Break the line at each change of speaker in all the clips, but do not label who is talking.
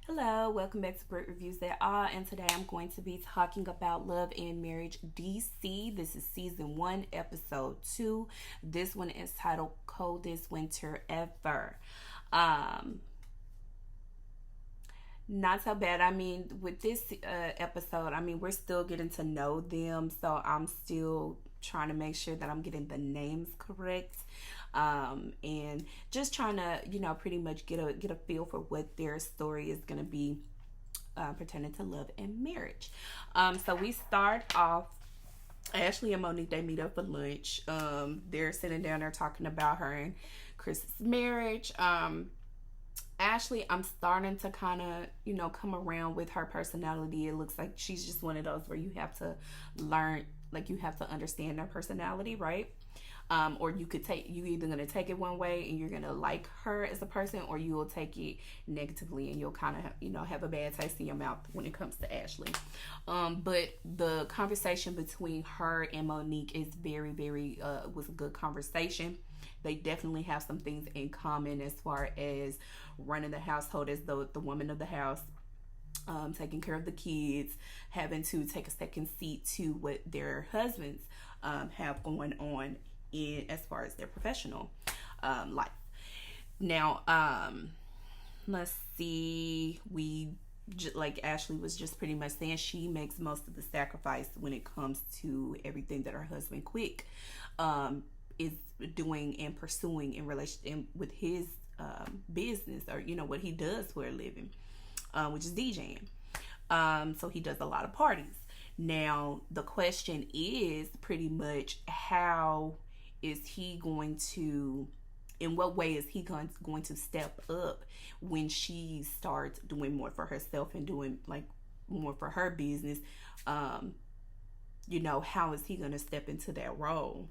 Hello, welcome back to Great Reviews That Are, and today I'm going to be talking about Love and Marriage DC. This is season 1, episode 2. This one is titled Coldest Winter Ever. Um, Not so bad. I mean, with this episode, we're still getting to know them, so I'm still trying to make sure that I'm getting the names correct. And just trying to, pretty much get a feel for what their story is going to be pertaining to love and marriage. So we start off. Ashley and Monique, they meet up for lunch. They're sitting down there talking about her and Chris's marriage. Ashley, I'm starting to kind of, come around with her personality. It looks like she's just one of those where you have to learn, like you have to understand their personality, right? Or you either gonna take it one way and you're gonna like her as a person, or you will take it negatively and you'll kind of have a bad taste in your mouth when it comes to Ashley. But the conversation between her and Monique is very was a good conversation. They definitely have some things in common as far as running the household as the woman of the house, taking care of the kids, having to take a second seat to what their husbands have going on in as far as their professional life. Now, let's see. Like Ashley was just pretty much saying, she makes most of the sacrifice when it comes to everything that her husband Quick is doing and pursuing in relation with his business, or what he does for a living, which is DJing. So he does a lot of parties. Now the question is pretty much, how is he going to, in what way is he going to step up when she starts doing more for herself and doing like more for her business? How is he going to step into that role?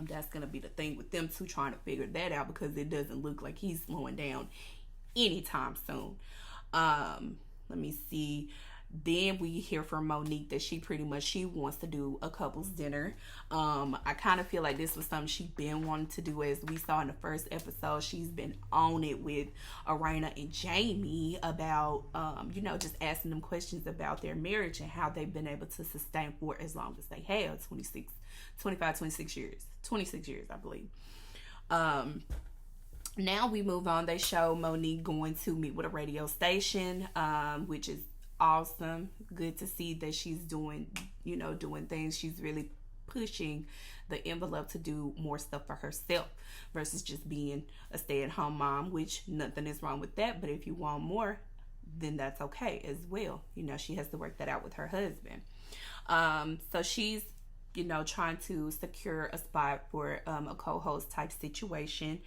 That's going to be the thing with them two, trying to figure that out, because it doesn't look like he's slowing down anytime soon. Let me see. Then we hear from Monique that she wants to do a couple's dinner. I kind of feel like this was something she's been wanting to do. As we saw in the first episode, she's been on it with Arena and Jamie about, just asking them questions about their marriage and how they've been able to sustain for as long as they have, 26 years. 26 years, I believe. Now we move on. They show Monique going to meet with a radio station, which is awesome. Good to see that she's doing things. She's really pushing the envelope to do more stuff for herself versus just being a stay-at-home mom, which nothing is wrong with that. But if you want more, then that's okay as well. She has to work that out with her husband. So she's trying to secure a spot for a co-host type situation.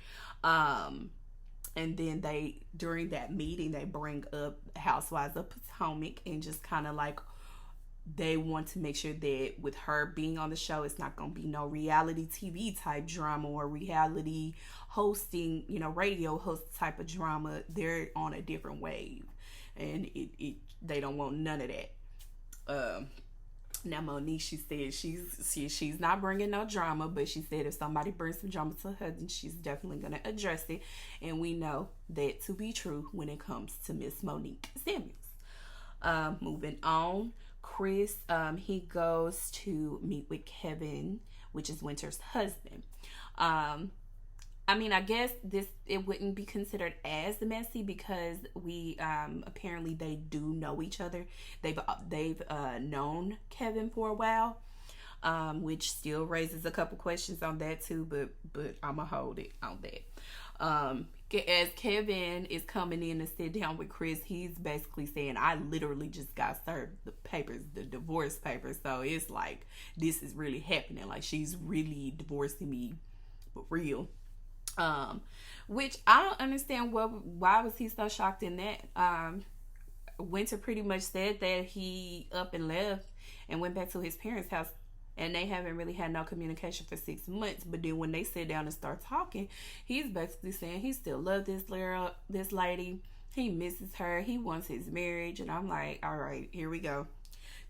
And then during that meeting, they bring up Housewives of Potomac, and just kind of like, they want to make sure that with her being on the show, it's not going to be no reality TV type drama or reality hosting, radio host type of drama. They're on a different wave, and they don't want none of that. Now Monique, she said she's not bringing no drama, but she said if somebody brings some drama to her, then she's definitely going to address it. And we know that to be true when it comes to Miss Monique Samuels. Moving on, Chris, he goes to meet with Kevin, which is Winter's husband. I guess it wouldn't be considered as messy, because we apparently they do know each other. They've known Kevin for a while, which still raises a couple questions on that too. But I'ma hold it on that. As Kevin is coming in to sit down with Chris, he's basically saying, I literally just got served the divorce papers. So it's like, this is really happening. Like, she's really divorcing me for real. Which I don't understand why was he so shocked in that. Winter pretty much said that he up and left and went back to his parents' house, and they haven't really had no communication for 6 months. But then when they sit down and start talking, he's basically saying he still loves this lady. He misses her. He wants his marriage. And I'm like, all right, here we go.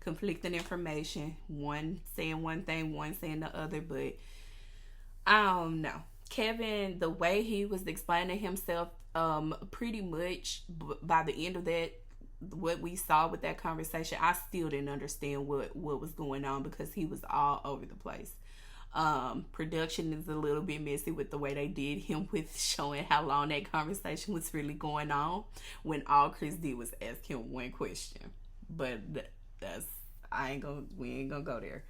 Conflicting information. One saying one thing, one saying the other. But I don't know. Kevin, the way he was explaining himself Pretty much by the end of that, what we saw with that conversation, I still didn't understand what was going on because he was all over the place. Production is a little bit messy with the way they did him with showing how long that conversation was really going on when all Chris did was ask him one question. But that's we ain't gonna go there.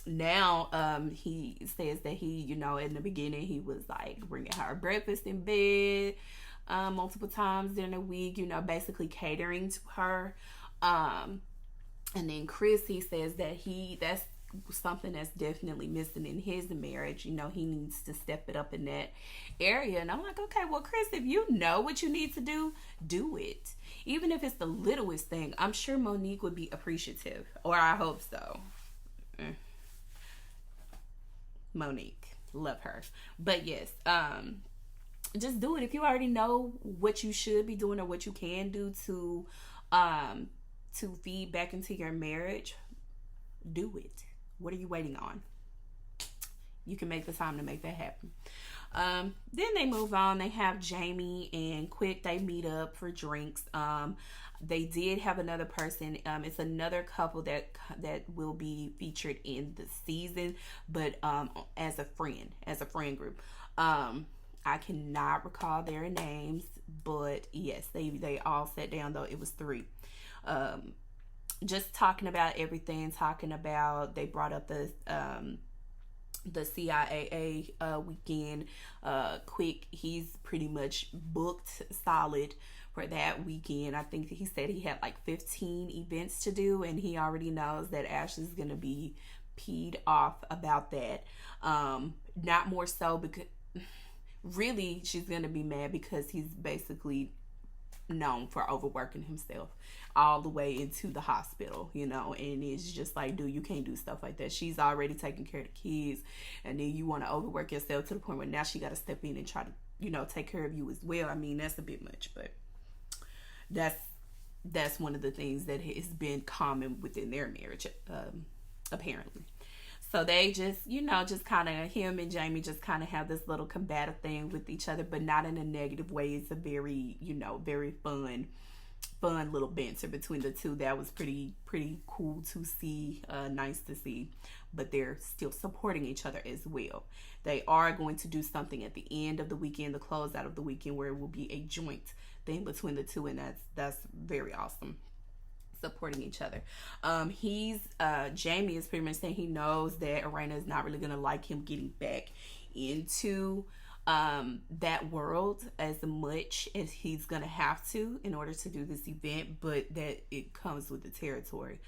Now he says that he, in the beginning he was like bringing her breakfast in bed multiple times during the week, basically catering to her. And then Chris, he says that that's something that's definitely missing in his marriage. He needs to step it up in that area. And I'm like, okay, well, Chris, if you know what you need to do it. Even if it's the littlest thing, I'm sure Monique would be appreciative, or I hope so. Monique, love her. But yes, just do it. If you already know what you should be doing or what you can do to feed back into your marriage, do it. What are you waiting on? You can make the time to make that happen. Then they move on. They have Jamie and Quick. They meet up for drinks. They did have another person. It's another couple that will be featured in the season, but as a friend group. I cannot recall their names, but yes, they all sat down, though it was 3. Just talking about everything. They brought up the CIAA weekend. Quick, he's pretty much booked solid for that weekend. I think he said he had like 15 events to do, and he already knows that Ashley's gonna be peed off about that. Not more so because really she's gonna be mad because he's basically known for overworking himself all the way into the hospital, and it's just like, dude, you can't do stuff like that. She's already taking care of the kids, and then you want to overwork yourself to the point where now she got to step in and try to take care of you as well. I mean, that's a bit much, but that's one of the things that has been common within their marriage, apparently. So they just kind of, him and Jamie just kind of have this little combative thing with each other, but not in a negative way. It's a very, very fun little banter between the two. That was pretty cool to see, nice to see, but they're still supporting each other as well. They are going to do something at the end of the weekend, the closeout of the weekend, where it will be a joint thing between the two, and that's very awesome. Supporting each other. Jamie is pretty much saying he knows that Arena is not really gonna like him getting back into that world as much as he's gonna have to in order to do this event, but that it comes with the territory.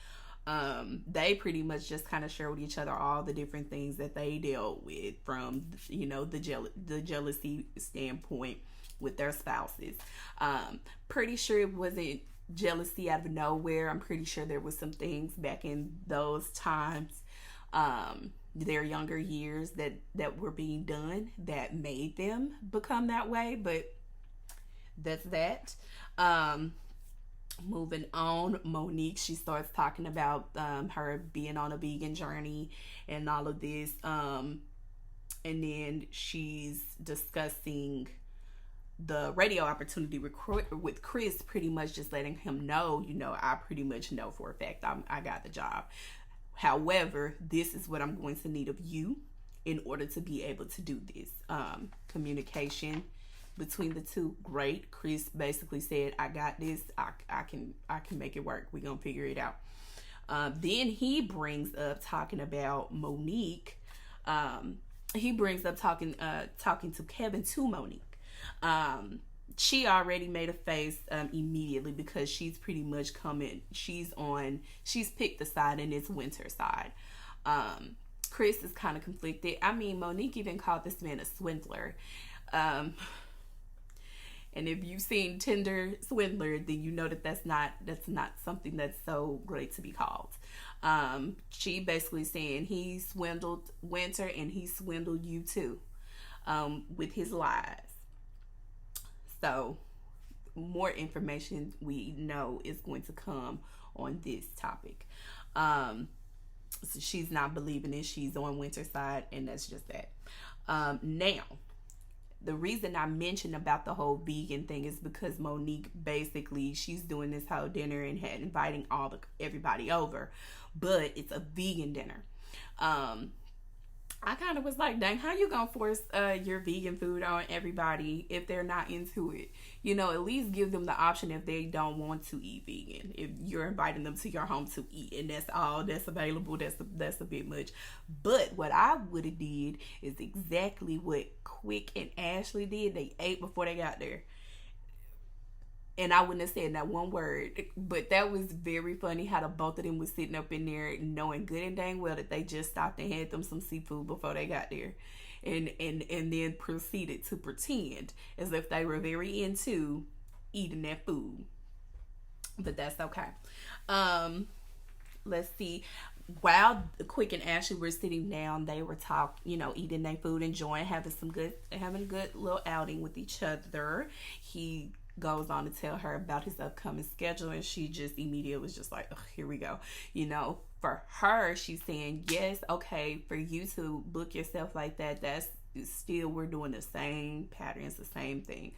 They pretty much just kind of share with each other all the different things that they dealt with from the jealousy standpoint with their spouses. Pretty sure it wasn't jealousy out of nowhere. I'm pretty sure there was some things back in those times, their younger years that were being done that made them become that way, but that's that. Moving on, Monique, she starts talking about her being on a vegan journey and all of this, and then she's discussing the radio opportunity with Chris, pretty much just letting him know, I pretty much know for a fact I got the job. However, this is what I'm going to need of you in order to be able to do this. Communication between the two, great. Chris basically said, I got this. I can make it work. We're going to figure it out. Then he brings up talking about Monique. He brings up talking to Kevin to Monique. She already made a face immediately because she's pretty much she's picked the side, and it's Winter's side. Chris is kind of conflicted. I mean, Monique even called this man a swindler. And if you've seen Tinder Swindler, then you know that's not something that's so great to be called. She basically saying he swindled Winter and he swindled you too, with his lies. So more information we know is going to come on this topic. So she's not believing it. She's on Winter's side, and that's just that. Now, the reason I mentioned about the whole vegan thing is because Monique, basically, she's doing this whole dinner and had inviting everybody over, but it's a vegan dinner. Um, I kind of was like, dang, how you gonna force your vegan food on everybody if they're not into it? You know, at least give them the option if they don't want to eat vegan. If you're inviting them to your home to eat, and that's all that's available, that's a bit much. But what I would have did is exactly what Quick and Ashley did. They ate before they got there, and I wouldn't have said that one word. But that was very funny how the both of them was sitting up in there knowing good and dang well that they just stopped and had them some seafood before they got there. And then proceeded to pretend as if they were very into eating that food. But that's okay. Um, let's see. While Quick and Ashley were sitting down, they were eating their food, enjoying having a good little outing with each other. He goes on to tell her about his upcoming schedule, and she just immediately was just like, oh, here we go. For her, she's saying, yes, okay, for you to book yourself like that, that's still, we're doing the same patterns, the same thing.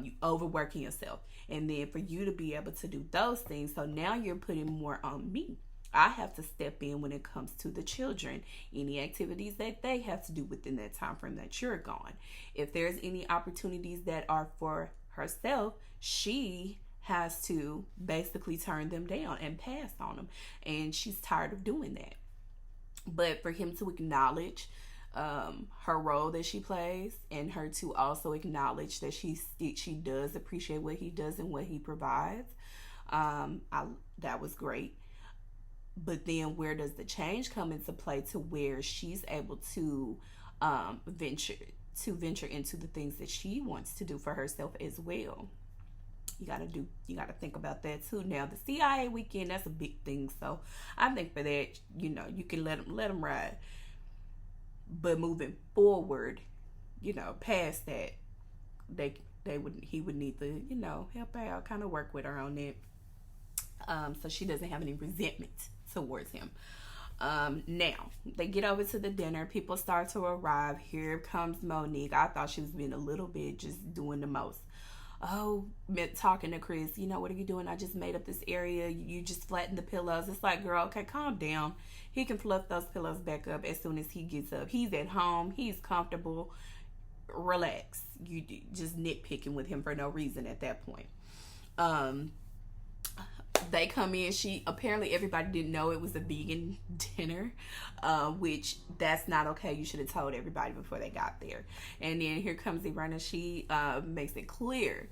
You overworking yourself. And then for you to be able to do those things, so now you're putting more on me. I have to step in when it comes to the children, any activities that they have to do within that time frame that you're gone. If there's any opportunities that are for herself, she has to basically turn them down and pass on them, and she's tired of doing that. But for him to acknowledge her role that she plays, and her to also acknowledge that she does appreciate what he does and what he provides, that was great. But then where does the change come into play to where she's able to venture into the things that she wants to do for herself as well? You gotta think about that too. Now the CIA weekend, that's a big thing, so I think for that, you can let them ride. But moving forward, past that, he would need to, help out, kind of work with her on that, so she doesn't have any resentment towards him. Now they get over to the dinner. People start to arrive. Here comes Monique. I thought she was being a little bit just doing the most. Oh, talking to Chris, what are you doing? I just made up this area. You just flatten the pillows. It's like, girl, okay, calm down. He can fluff those pillows back up as soon as he gets up. He's at home. He's comfortable. Relax. You just nitpicking with him for no reason at that point. They come in. Apparently everybody didn't know it was a vegan dinner, which that's not okay. You should have told everybody before they got there. And then here comes Ivana. She makes it clear,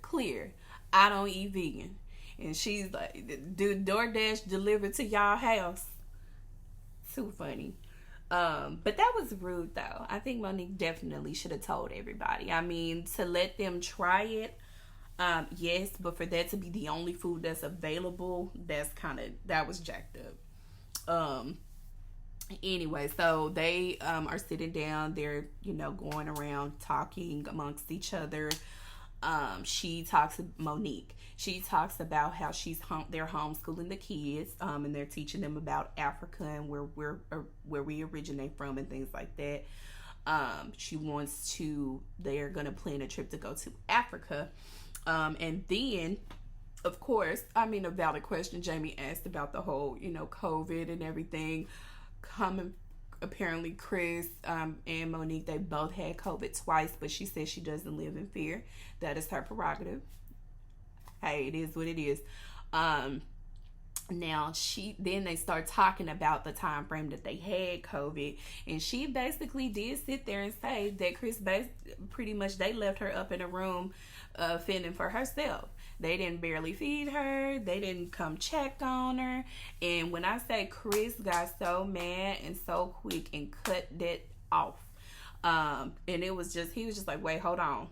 I don't eat vegan. And she's like, do DoorDash deliver to y'all house? Too funny. But that was rude though. I think Monique definitely should have told everybody. I mean, to let them try it, yes, but for that to be the only food that's available, that was jacked up. Anyway, so they are sitting down. They're going around talking amongst each other. Monique, she talks about how they're homeschooling the kids, and they're teaching them about Africa and where we originate from and things like that. They're gonna plan a trip to go to Africa. And then, of course, a valid question Jamie asked about the whole, COVID and everything. Apparently Chris and Monique, they both had COVID twice, but she says she doesn't live in fear. That is her prerogative. Hey, it is what it is. Now then they start talking about the time frame that they had COVID, and she basically did sit there and say that Chris pretty much they left her up in a room fending for herself. They didn't barely feed her. They didn't come check on her. And when I say Chris got so mad and so quick and cut that off, and he was just like, wait, hold on.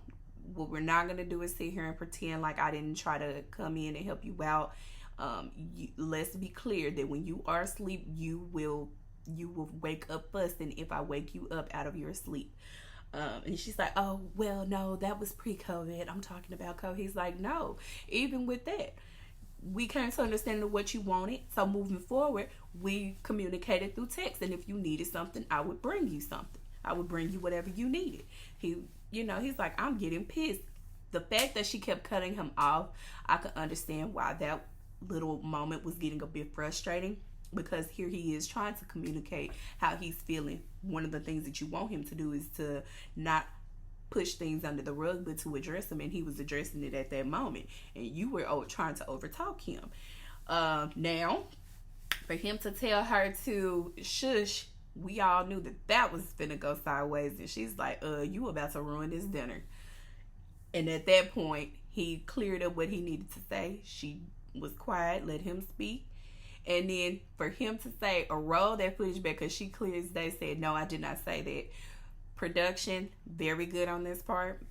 What we're not gonna do is sit here and pretend like I didn't try to come in and help you out. Let's be clear that when you are asleep, you will wake up fussing if I wake you up out of your sleep. And she's like, oh, well, no, that was pre-COVID. I'm talking about COVID. He's like, no, even with that, we came to understand what you wanted. So moving forward, we communicated through text. And if you needed something, I would bring you something. I would bring you whatever you needed. he's like, I'm getting pissed. The fact that she kept cutting him off, I could understand why that little moment was getting a bit frustrating, because here he is trying to communicate how he's feeling. One of the things that you want him to do is to not push things under the rug, but to address them, and he was addressing it at that moment, and you were trying to overtalk him. Now, for him to tell her to shush, we all knew that was finna go sideways, and she's like, you about to ruin this dinner. And at that point, he cleared up what he needed to say. She was quiet, let him speak. And then for him to say, roll that footage back, because she clear as day said, no, I did not say that. Production, very good on this part.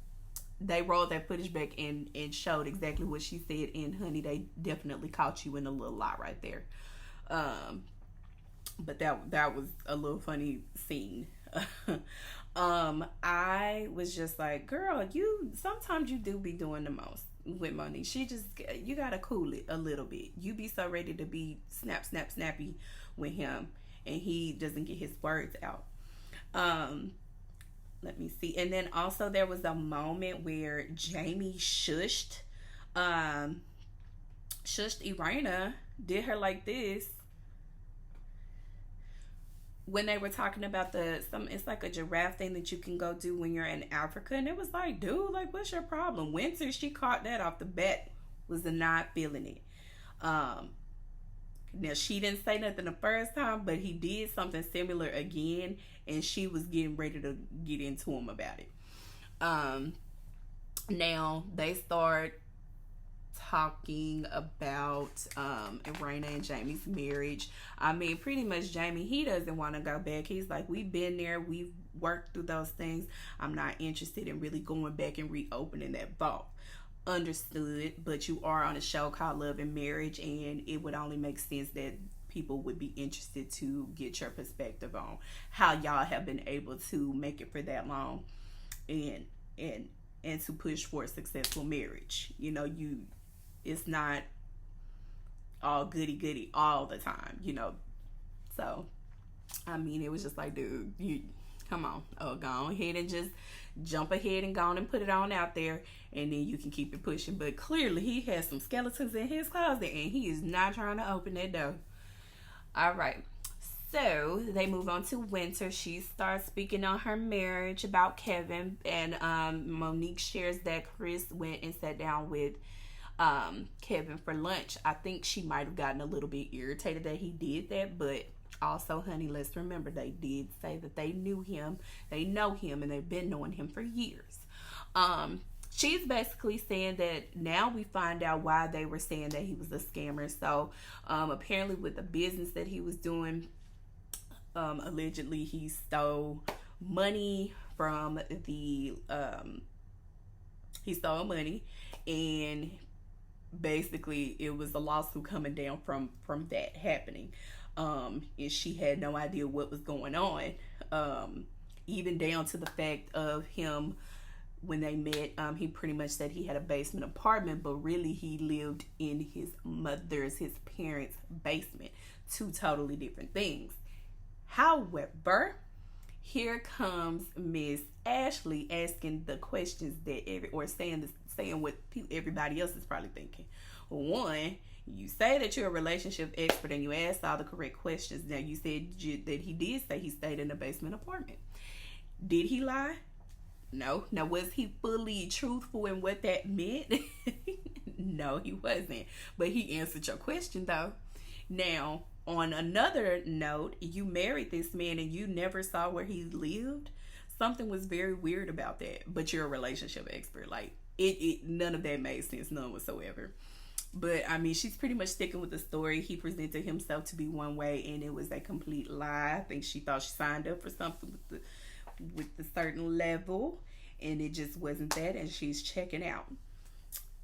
They rolled that footage back and showed exactly what she said. And honey, they definitely caught you in a little lie right there. But that was a little funny scene. I was just like, girl, sometimes you do be doing the most with Monique. You gotta cool it a little bit. You be so ready to be snappy with him, and he doesn't get his words out. Let me see. And then also there was a moment where Jamie shushed Irina, did her like this, when they were talking about it's like a giraffe thing that you can go do when you're in Africa. And it was like, dude, like, what's your problem? Winter, she caught that off the bat, was not feeling it. Now, she didn't say nothing the first time, but he did something similar again, and she was getting ready to get into him about it. Now, they start talking about Irina and Jamie's marriage. I mean, pretty much Jamie, he doesn't want to go back. He's like, we've been there, we've worked through those things. I'm not interested in really going back and reopening that vault. Understood, but you are on a show called Love and Marriage, and it would only make sense that people would be interested to get your perspective on how y'all have been able to make it for that long, and to push for a successful marriage. It's not all goody all the time, So, I mean, it was just like, dude, you come on, go ahead and just jump ahead and go on and put it on out there, and then you can keep it pushing. But clearly, he has some skeletons in his closet, and he is not trying to open that door. All right. So they move on to Winter. She starts speaking on her marriage, about Kevin, and Monique shares that Chris went and sat down with Kevin for lunch. I think she might have gotten a little bit irritated that he did that, but also, honey, let's remember, they did say that they knew him, they know him, and they've been knowing him for years. She's basically saying that now we find out why they were saying that he was a scammer. So apparently with the business that he was doing, allegedly he stole money from he stole money, and basically it was a lawsuit coming down from that happening. And she had no idea what was going on, even down to the fact of him, when they met, he pretty much said he had a basement apartment, but really he lived in his parents' basement. Two totally different things. However, here comes Miss Ashley asking the questions that saying what everybody else is probably thinking. One, you say that you're a relationship expert and you asked all the correct questions. Now, you said that he did say he stayed in a basement apartment. Did he lie? No. Now, was he fully truthful in what that meant? No, he wasn't. But he answered your question, though. Now, on another note, you married this man and you never saw where he lived. Something was very weird about that. But you're a relationship expert. Like, none of that made sense, none whatsoever. But, I mean, she's pretty much sticking with the story. He presented himself to be one way, and it was a complete lie. I think she thought she signed up for something with the certain level, and it just wasn't that, and she's checking out.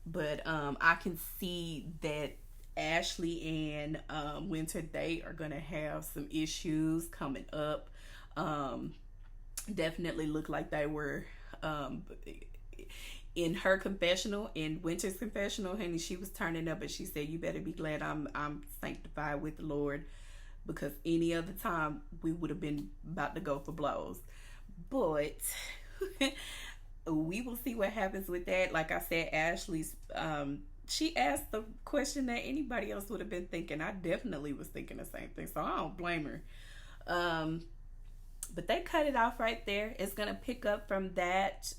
But I can see that Ashley and Winter, they are going to have some issues coming up. Definitely looked like they were... in her confessional, in Winter's confessional, honey, she was turning up, and she said, you better be glad I'm sanctified with the Lord, because any other time we would have been about to go for blows. But we will see what happens with that. Like I said, Ashley's she asked the question that anybody else would have been thinking. I definitely was thinking the same thing, so I don't blame her. Um, but they cut it off right there. It's gonna pick up from that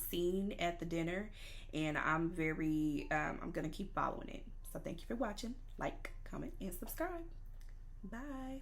scene at the dinner, and I'm gonna keep following it. So thank you for watching. Like, comment, and subscribe. Bye.